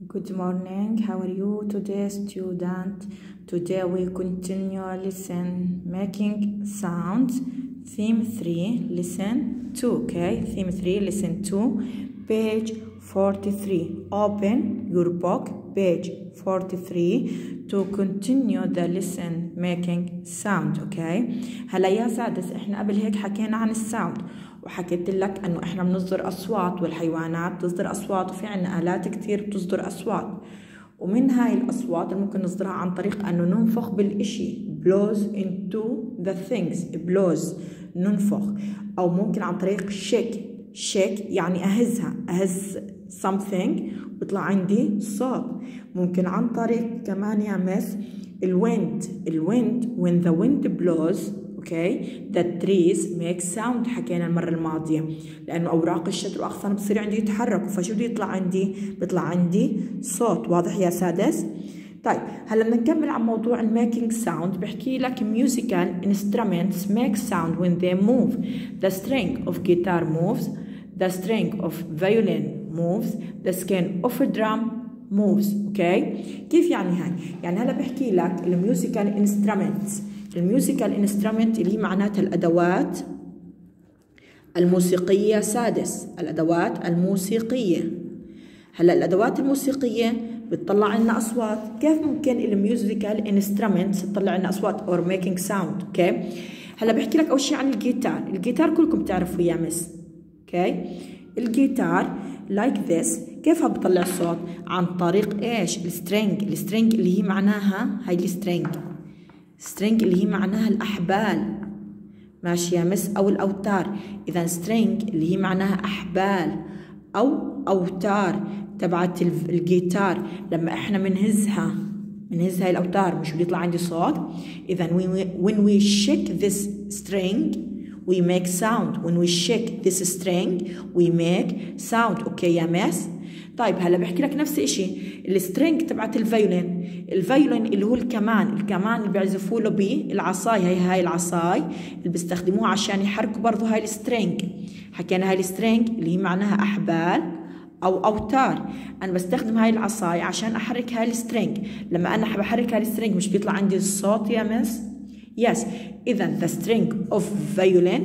Good morning, how are you today, student? Today we continue listen making sounds. Theme 3, listen 2, okay? Theme 3, listen 2, page 43. Open your book, page 43 to continue the listen making sound, okay? هلا يا سادس، احنا قبل هيك حكينا عن الساوند وحكيت لك انه احنا بنصدر اصوات والحيوانات تصدر اصوات وفي عنا آلات كتير بتصدر اصوات، ومن هاي الاصوات اللي ممكن نصدرها عن طريق انه ننفخ بالاشي blows into the things blows ننفخ، او ممكن عن طريق shake يعني اهز something بيطلع عندي صوت، ممكن عن طريق كمان يا مس الwind when the wind blows okay the trees make sound. حكينا المرة الماضية لأنه أوراق الشجر وأغصانها بتصير عندي يتحركوا، فشو بده يطلع عندي؟ بيطلع عندي صوت. واضح يا سادس؟ طيب هلا بدنا نكمل عن موضوع الميكينج ساوند. بحكي لك musical instruments make sound when they move. The string of guitar moves, the string of violin moves, the skin of a drum moves. اوكي كيف يعني هاي؟ يعني هلا بحكي لك الميوزيكال انسترومنتس، الميوزيكال انسترومنت اللي هي معناتها الادوات الموسيقيه. سادس الادوات الموسيقيه. هلا الادوات الموسيقيه بتطلع لنا اصوات. كيف ممكن الميوزيكال انسترومنتس تطلع لنا اصوات اور ميكينج ساوند؟ اوكي هلا بحكي لك اول شيء عن الجيتار كلكم بتعرفوا يا مس. اوكي الجيتار like this كيف بتطلع صوت؟ عن طريق ايش؟ السترينج اللي هي معناها هاي السترينج اللي هي معناها الاحبال، ماشي يا مس، او الاوتار. اذا سترينج اللي هي معناها احبال او اوتار تبعت الجيتار، لما احنا بنهز هاي الاوتار مش بيطلع عندي صوت. اذا when we shake this string we make sound. When we shake this string we make sound. اوكي يا مس؟ طيب هلا بحكي لك نفس الشيء السترينج تبعت الفيولين اللي هو الكمان اللي بيعزفوا له بالعصاي. هاي العصاي اللي بيستخدموها عشان يحركوا برضه هاي السترينج. حكينا هاي السترينج اللي هي معناها احبال او اوتار. انا بستخدم هاي العصاي عشان احرك هاي السترينج. لما انا بحرك هاي السترينج مش بيطلع عندي الصوت يا مس؟ Yes. إذا the string of violin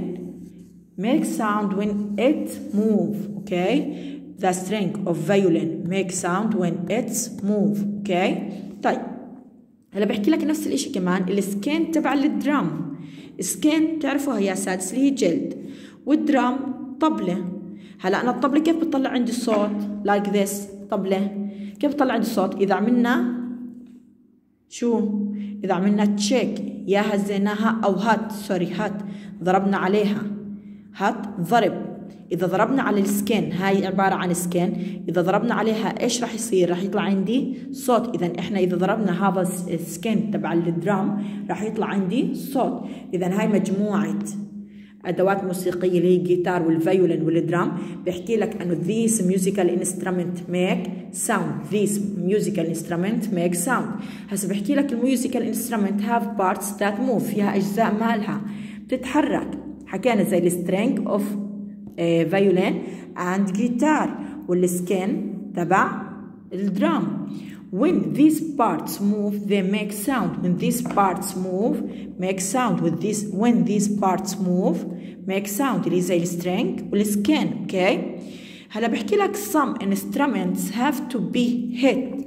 makes sound when it move. Okay. The string of violin makes sound when it's move. Okay. طيب هلا بحكي لك نفس الاشي كمان السكين تبع الدرام. السكين تعرفوها يا سادس اللي هي جلد، والدرام طبلة. هلا أنا الطبلة كيف بتطلع عندي الصوت؟ like this طبلة كيف بتطلع عندي الصوت؟ إذا عملنا شو؟ إذا عملنا تشيك يا هزيناها أو هات ضربنا عليها. هات ضرب. إذا ضربنا على السكين هاي عبارة عن سكين، إذا ضربنا عليها إيش راح يصير؟ راح يطلع عندي صوت. إذا إحنا إذا ضربنا هذا السكين تبع الدرام راح يطلع عندي صوت. إذا هاي مجموعة أدوات موسيقية اللي هي الجيتار والفيولين والدرام. بحكي لك أنه these musical instrument make sound. These musical instrument make sound. هسه بحكي لك الميوزيكال instrument have parts that move. فيها أجزاء مالها بتتحرك. حكينا زي السترينج of violin and guitar والسكين تبع الدرام. When these parts move they make sound. When these parts move make sound. When these parts move make sound اللي زي السترينج والسكين. اوكي هلا بحكي لك some instruments have to be hit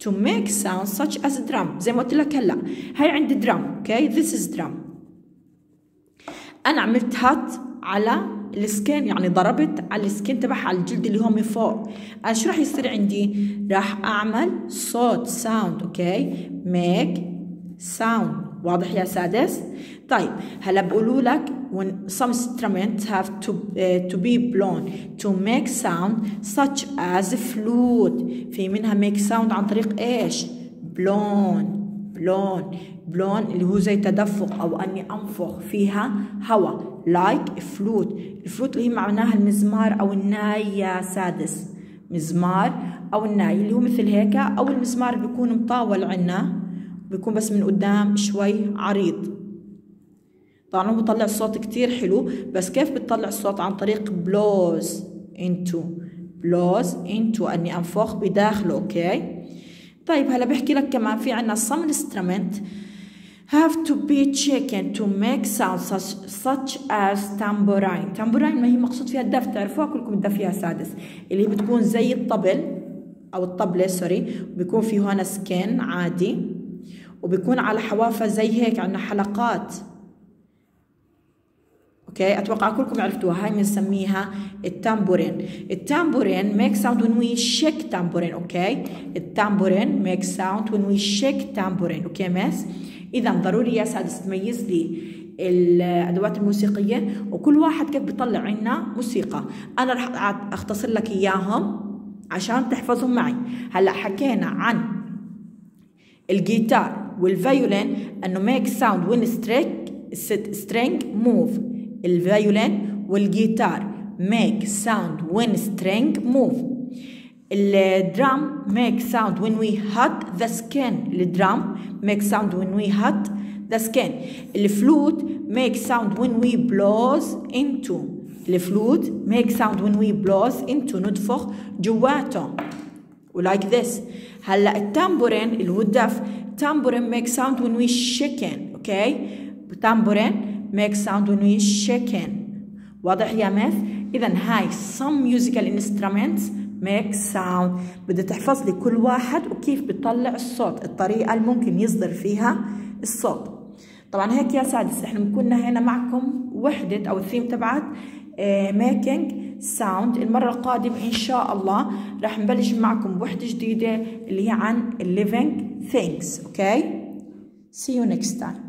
to make sound such as drum. زي ما قلت لك هلا هاي عندي درام. اوكي this is drum. انا عملت هات على السكين يعني ضربت على السكين تبعها على الجلد اللي هو من فوق. انا شو راح يصير عندي؟ راح اعمل صوت sound. اوكي make sound. واضح يا سادس؟ طيب هلا بقولوا لك when some instruments have to be blown to make sound such as flute. في منها make sound عن طريق ايش؟ blown اللي هو زي تدفق او اني انفخ فيها هواء like flute. الفلوت اللي هي معناها المزمار او الناي يا سادس. مزمار او الناي اللي هو مثل هيك، او المزمار بيكون مطاول عنا بيكون بس من قدام شوي عريض. طبعا هو بيطلع الصوت كتير حلو، بس كيف بتطلع الصوت؟ عن طريق blows into blows into اني انفخ بداخله. اوكي طيب هلا بحكي لك كمان في عنا some instrument have to be shaken to make sounds such as tambourine. tambourine ما هي مقصود فيها الدف، تعرفوها كلكم الدف يا سادس، اللي هي بتكون زي الطبل او الطبلة سوري، بيكون فيه هنا سكين عادي وبيكون على حوافة زي هيك عنا حلقات. اوكي اتوقع كلكم عرفتوها، هاي بنسميها التامبورين. التامبورين make sound when we shake tambourine. اوكي التامبورين make sound when we shake tambourine. اوكي ماس، اذا ضروري يا سادس تميز لي الادوات الموسيقيه وكل واحد كيف بيطلع عنا موسيقى. انا رح اختصر لك اياهم عشان تحفظهم معي. هلا حكينا عن الجيتار والفيولين انه make sound when string move. الفيولين والجيتار make sound when string move. الدرام make sound when we hit the skin. الدرام make sound when we hit the skin. الفلوت make sound when we blows into. الفلوت make sound when we blows into ندفخ جواته ولايك ذس. هلا التامبورين اللي هو الدف تامبورين make sound when we shaken. اوكي تامبورين make sound when we shaken. واضح يا ماث؟ اذا هاي some musical instruments make sound. بدي تحفظ لي كل واحد وكيف بتطلع الصوت، الطريقة اللي ممكن يصدر فيها الصوت. طبعا هيك يا سادس احنا كنا هنا معكم وحدة او الثيم تبعت making sound. المرة القادمة ان شاء الله راح نبلش معكم بوحدة جديدة اللي هي عن living things. اوكي see you next time.